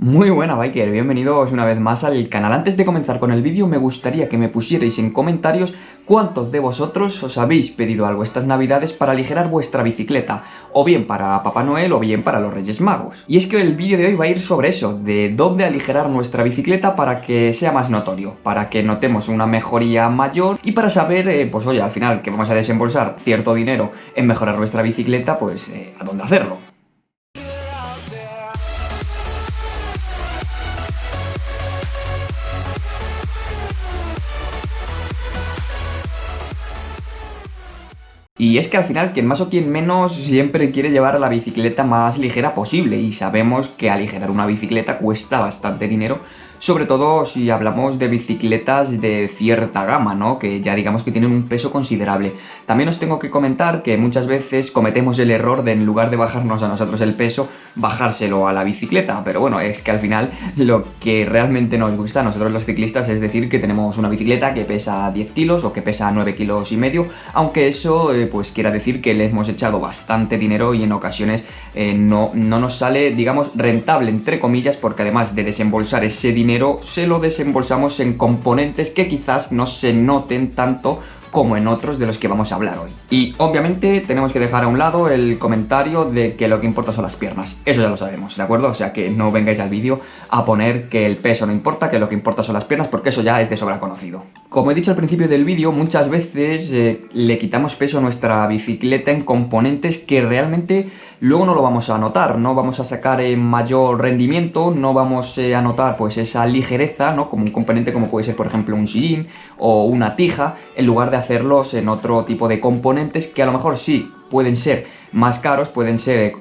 Muy buena, Biker, bienvenidos una vez más al canal. Antes de comenzar con el vídeo me gustaría que me pusierais en comentarios cuántos de vosotros os habéis pedido algo estas navidades para aligerar vuestra bicicleta, o bien para Papá Noel o bien para los Reyes Magos. Y es que el vídeo de hoy va a ir sobre eso, de dónde aligerar nuestra bicicleta para que sea más notorio, para que notemos una mejoría mayor y para saber, pues oye, al final que vamos a desembolsar cierto dinero en mejorar nuestra bicicleta, pues a dónde hacerlo. Y es que al final, quien más o quien menos, siempre quiere llevar la bicicleta más ligera posible. Y sabemos que aligerar una bicicleta cuesta bastante dinero, sobre todo si hablamos de bicicletas de cierta gama, ¿no? Que ya digamos que tienen un peso considerable. También os tengo que comentar que muchas veces cometemos el error de, en lugar de bajarnos a nosotros el peso, bajárselo a la bicicleta. Pero bueno, es que al final lo que realmente nos gusta a nosotros los ciclistas es decir que tenemos una bicicleta que pesa 10 kilos o que pesa 9 kilos y medio, aunque eso pues quiera decir que le hemos echado bastante dinero y en ocasiones no nos sale, digamos, rentable, entre comillas, porque además de desembolsar ese dinero, se lo desembolsamos en componentes que quizás no se noten tanto como en otros de los que vamos a hablar hoy. Y obviamente tenemos que dejar a un lado el comentario de que lo que importa son las piernas. Eso ya lo sabemos, ¿de acuerdo? O sea que no vengáis al vídeo a poner que el peso no importa, que lo que importa son las piernas, porque eso ya es de sobra conocido. Como he dicho al principio del vídeo, muchas veces le quitamos peso a nuestra bicicleta en componentes que realmente luego no lo vamos a notar, no vamos a sacar mayor rendimiento, no vamos a notar pues esa ligereza, ¿no? Como un componente como puede ser por ejemplo un sillín o una tija, en lugar de hacerlos en otro tipo de componentes que a lo mejor sí pueden ser más caros, pueden ser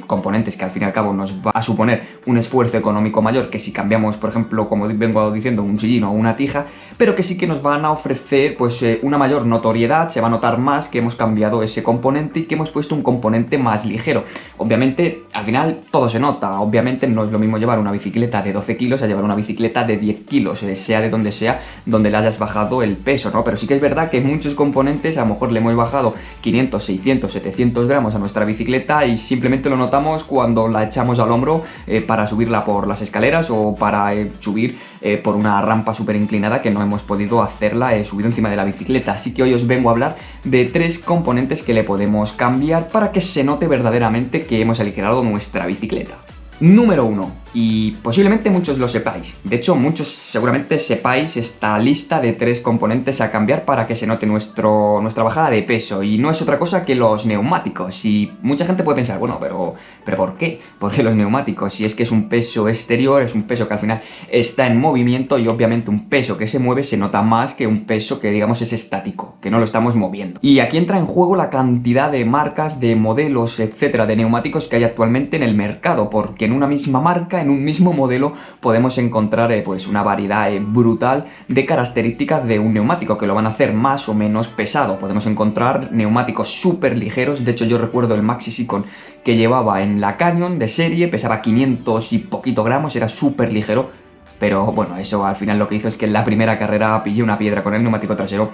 componentes que al fin y al cabo nos va a suponer un esfuerzo económico mayor que si cambiamos, por ejemplo, como vengo diciendo, un sillín o una tija, pero que sí que nos van a ofrecer pues una mayor notoriedad, se va a notar más que hemos cambiado ese componente y que hemos puesto un componente más ligero. Obviamente, al final todo se nota, obviamente no es lo mismo llevar una bicicleta de 12 kilos a llevar una bicicleta de 10 kilos, sea de donde sea, donde le hayas bajado el peso, ¿no? Pero sí que es verdad que muchos componentes a lo mejor le hemos bajado 500, 600, 700 gramos a nuestra bicicleta y simplemente lo notamos cuando la echamos al hombro para subirla por las escaleras o para subir por una rampa súper inclinada que no hemos podido hacerla subido encima de la bicicleta. Así que hoy os vengo a hablar de 3 componentes que le podemos cambiar para que se note verdaderamente que hemos aligerado nuestra bicicleta. Número 1, y posiblemente muchos lo sepáis, de hecho muchos seguramente sepáis esta lista de 3 componentes a cambiar para que se note nuestra bajada de peso, y no es otra cosa que los neumáticos. Y mucha gente puede pensar, bueno, pero ¿por qué? ¿Por qué los neumáticos? Si es que es un peso exterior, es un peso que al final está en movimiento y obviamente un peso que se mueve se nota más que un peso que digamos es estático, que no lo estamos moviendo. Y aquí entra en juego la cantidad de marcas, de modelos, etcétera, de neumáticos que hay actualmente en el mercado, porque en una misma marca, en un mismo modelo, podemos encontrar pues una variedad brutal de características de un neumático que lo van a hacer más o menos pesado. Podemos encontrar neumáticos súper ligeros, de hecho yo recuerdo el Maxi Sikon que llevaba en la Canyon de serie, pesaba 500 y poquito gramos, era súper ligero, pero bueno, eso al final lo que hizo es que en la primera carrera pillé una piedra con el neumático trasero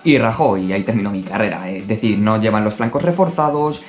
y rajó, y ahí terminó mi carrera. Es decir, no llevan los flancos reforzados,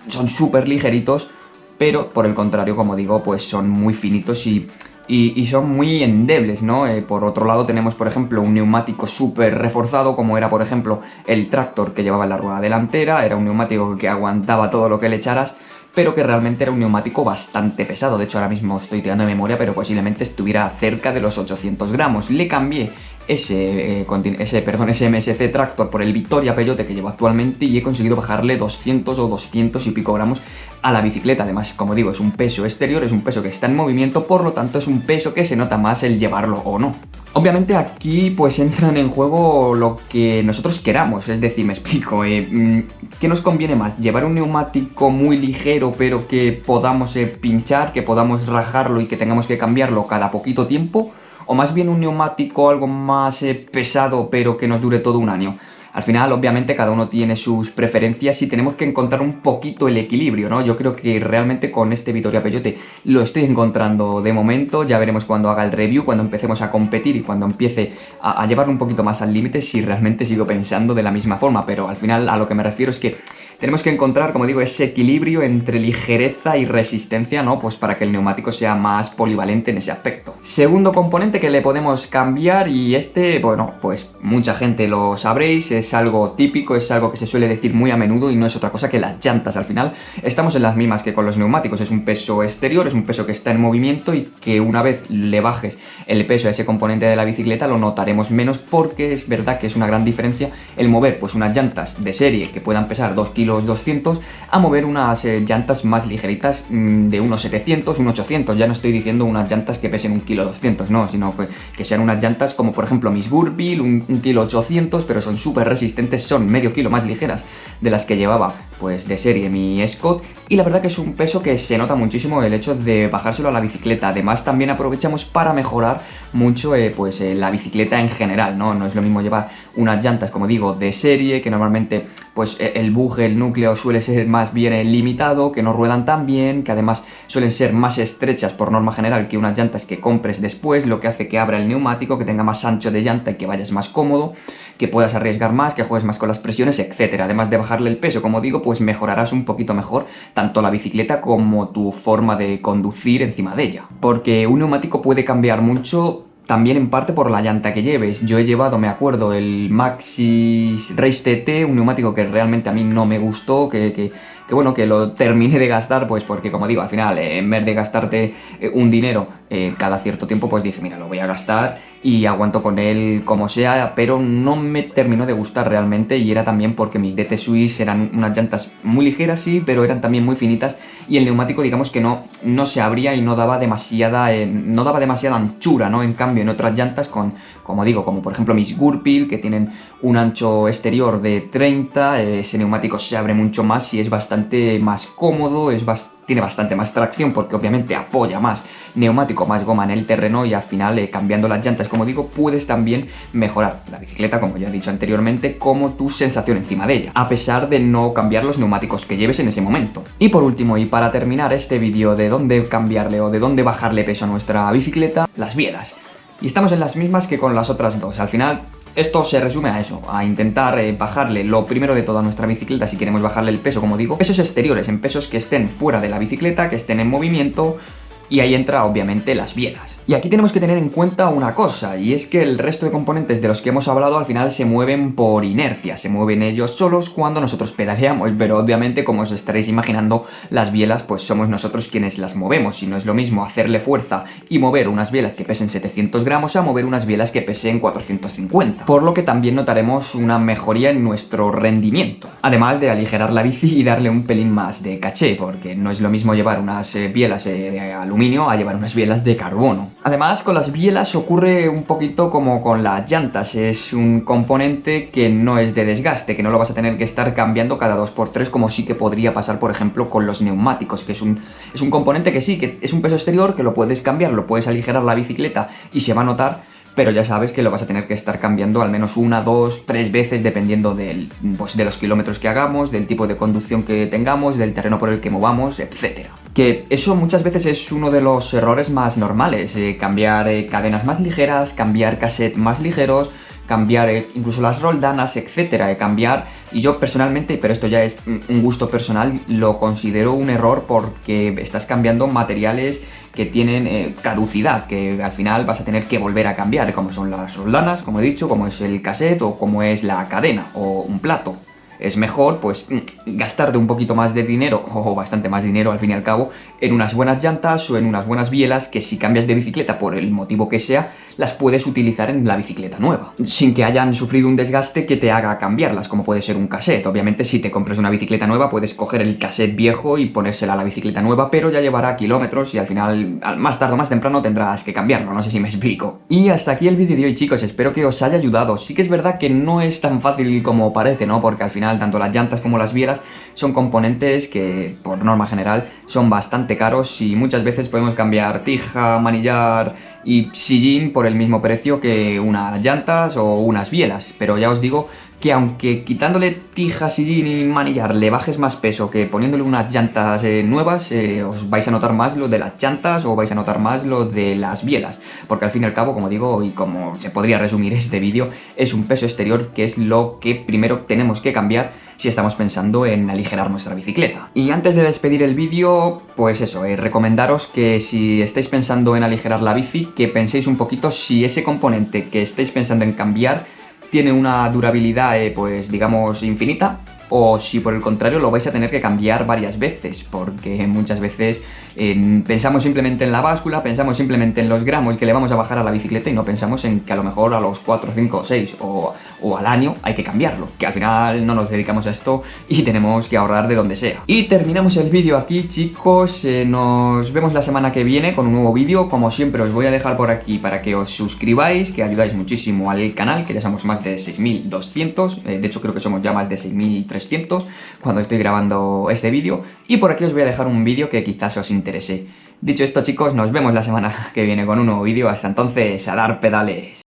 son súper ligeritos, pero por el contrario, como digo, pues son muy finitos y son muy endebles, ¿no? Por otro lado tenemos, por ejemplo, un neumático súper reforzado, como era, por ejemplo, el Tractor que llevaba en la rueda delantera. Era un neumático que aguantaba todo lo que le echaras, pero que realmente era un neumático bastante pesado. De hecho, ahora mismo estoy tirando de memoria, pero posiblemente estuviera cerca de los 800 gramos. Le cambié ese MSC Tractor por el Victoria Peyote que llevo actualmente y he conseguido bajarle 200 o 200 y pico gramos a la bicicleta. Además, como digo, es un peso exterior, es un peso que está en movimiento, por lo tanto es un peso que se nota más el llevarlo o no. Obviamente aquí pues entran en juego lo que nosotros queramos, es decir, me explico, ¿qué nos conviene más? ¿Llevar un neumático muy ligero pero que podamos pinchar, que podamos rajarlo y que tengamos que cambiarlo cada poquito tiempo? ¿O más bien un neumático algo más pesado pero que nos dure todo un año? Al final, obviamente, cada uno tiene sus preferencias y tenemos que encontrar un poquito el equilibrio, ¿no? Yo creo que realmente con este Victoria Peyote lo estoy encontrando de momento. Ya veremos cuando haga el review, cuando empecemos a competir y cuando empiece a llevarlo un poquito más al límite, si realmente sigo pensando de la misma forma. Pero al final a lo que me refiero es que tenemos que encontrar, como digo, ese equilibrio entre ligereza y resistencia, ¿no? Pues para que el neumático sea más polivalente en ese aspecto. Segundo componente que le podemos cambiar, y este, bueno, pues mucha gente lo sabréis, es algo típico, es algo que se suele decir muy a menudo y no es otra cosa que las llantas. Al final estamos en las mismas que con los neumáticos, es un peso exterior, es un peso que está en movimiento y que una vez le bajes el peso a ese componente de la bicicleta lo notaremos menos, porque es verdad que es una gran diferencia el mover pues unas llantas de serie que puedan pesar 2,2 kg a mover unas llantas más ligeritas de unos 700, unos 800. Ya no estoy diciendo unas llantas que pesen 1,2 kg, no, sino que sean unas llantas como por ejemplo mis Gurbil, 1,8 kg, pero son súper resistentes, son medio kilo más ligeras de las que llevaba pues de serie mi Scott, y la verdad que es un peso que se nota muchísimo el hecho de bajárselo a la bicicleta. Además también aprovechamos para mejorar mucho la bicicleta en general, ¿no? No es lo mismo llevar unas llantas, como digo, de serie, que normalmente pues el buje, el núcleo suele ser más bien limitado, que no ruedan tan bien, que además suelen ser más estrechas por norma general que unas llantas que compres después, lo que hace que abra el neumático, que tenga más ancho de llanta y que vayas más cómodo, que puedas arriesgar más, que juegues más con las presiones, etcétera. Además de bajarle el peso, como digo, pues mejorarás un poquito mejor tanto la bicicleta como tu forma de conducir encima de ella. Porque un neumático puede cambiar mucho también en parte por la llanta que lleves. Yo he llevado, me acuerdo, el Maxxis Race TT, un neumático que realmente a mí no me gustó, que bueno, que lo terminé de gastar, pues porque, como digo, al final, en vez de gastarte un dinero cada cierto tiempo, pues dije, mira, lo voy a gastar y aguanto con él como sea, pero no me terminó de gustar realmente, y era también porque mis DT Swiss eran unas llantas muy ligeras, sí, pero eran también muy finitas, y el neumático, digamos que no se abría y no daba demasiada anchura, ¿no? En cambio, en otras llantas, como digo, como por ejemplo mis Gurbil, que tienen un ancho exterior de 30, ese neumático se abre mucho más y es bastante más cómodo, tiene bastante más tracción, porque obviamente apoya más neumático, más goma en el terreno, y al final cambiando las llantas, como digo, puedes también mejorar la bicicleta, como ya he dicho anteriormente, como tu sensación encima de ella, a pesar de no cambiar los neumáticos que lleves en ese momento. Y por último, y para terminar este vídeo de dónde cambiarle o de dónde bajarle peso a nuestra bicicleta, las bielas. Y estamos en las mismas que con las otras dos. Al final esto se resume a eso, a intentar bajarle lo primero de todo a nuestra bicicleta, si queremos bajarle el peso, como digo, pesos exteriores, en pesos que estén fuera de la bicicleta, que estén en movimiento, y ahí entra obviamente las bielas. Y aquí tenemos que tener en cuenta una cosa, y es que el resto de componentes de los que hemos hablado al final se mueven por inercia, se mueven ellos solos cuando nosotros pedaleamos, pero obviamente, como os estaréis imaginando, las bielas pues somos nosotros quienes las movemos, y no es lo mismo hacerle fuerza y mover unas bielas que pesen 700 gramos a mover unas bielas que pesen 450, por lo que también notaremos una mejoría en nuestro rendimiento, además de aligerar la bici y darle un pelín más de caché, porque no es lo mismo llevar unas bielas de aluminio a llevar unas bielas de carbono. Además, con las bielas ocurre un poquito como con las llantas, es un componente que no es de desgaste, que no lo vas a tener que estar cambiando cada 2×3, como sí que podría pasar, por ejemplo, con los neumáticos, que es un componente que sí, que es un peso exterior, que lo puedes cambiar, lo puedes aligerar la bicicleta y se va a notar, pero ya sabes que lo vas a tener que estar cambiando al menos 1, 2, 3 veces, dependiendo de los kilómetros que hagamos, del tipo de conducción que tengamos, del terreno por el que movamos, etcétera. Que eso muchas veces es uno de los errores más normales, cambiar cadenas más ligeras, cambiar cassettes más ligeros, cambiar incluso las roldanas, etcétera, cambiar, y yo personalmente, pero esto ya es un gusto personal, lo considero un error, porque estás cambiando materiales que tienen caducidad, que al final vas a tener que volver a cambiar, como son las roldanas, como he dicho, como es el cassette o como es la cadena o un plato. Es mejor pues gastarte un poquito más de dinero, o bastante más dinero al fin y al cabo, en unas buenas llantas o en unas buenas bielas, que si cambias de bicicleta por el motivo que sea, las puedes utilizar en la bicicleta nueva, sin que hayan sufrido un desgaste que te haga cambiarlas, como puede ser un cassette. Obviamente, si te compras una bicicleta nueva, puedes coger el cassette viejo y ponérsela a la bicicleta nueva, pero ya llevará kilómetros y al final, más tarde o más temprano, tendrás que cambiarlo, no sé si me explico. Y hasta aquí el vídeo de hoy, chicos, espero que os haya ayudado. Sí que es verdad que no es tan fácil como parece, ¿no? Porque al final, tanto las llantas como las bielas son componentes que, por norma general, son bastante caros, y muchas veces podemos cambiar tija, manillar y sillín por el mismo precio que unas llantas o unas bielas, pero ya os digo que aunque quitándole tijas y manillar le bajes más peso que poniéndole unas llantas nuevas, os vais a notar más lo de las llantas o vais a notar más lo de las bielas, porque al fin y al cabo, como digo, y como se podría resumir este vídeo, es un peso exterior que es lo que primero tenemos que cambiar si estamos pensando en aligerar nuestra bicicleta. Y antes de despedir el vídeo, pues eso, recomendaros que si estáis pensando en aligerar la bici, que penséis un poquito si ese componente que estáis pensando en cambiar tiene una durabilidad, pues digamos, infinita, o si por el contrario lo vais a tener que cambiar varias veces, porque muchas veces pensamos simplemente en la báscula, pensamos simplemente en los gramos que le vamos a bajar a la bicicleta y no pensamos en que a lo mejor a los 4, 5 o 6 o al año hay que cambiarlo, que al final no nos dedicamos a esto y tenemos que ahorrar de donde sea. Y terminamos el vídeo aquí, chicos, nos vemos la semana que viene con un nuevo vídeo. Como siempre os voy a dejar por aquí para que os suscribáis, que ayudáis muchísimo al canal, que ya somos más de 6.200, de hecho creo que somos ya más de 6.300 cuando estoy grabando este vídeo, y por aquí os voy a dejar un vídeo que quizás os interese. Dicho esto, chicos, nos vemos la semana que viene con un nuevo vídeo. Hasta entonces, a dar pedales.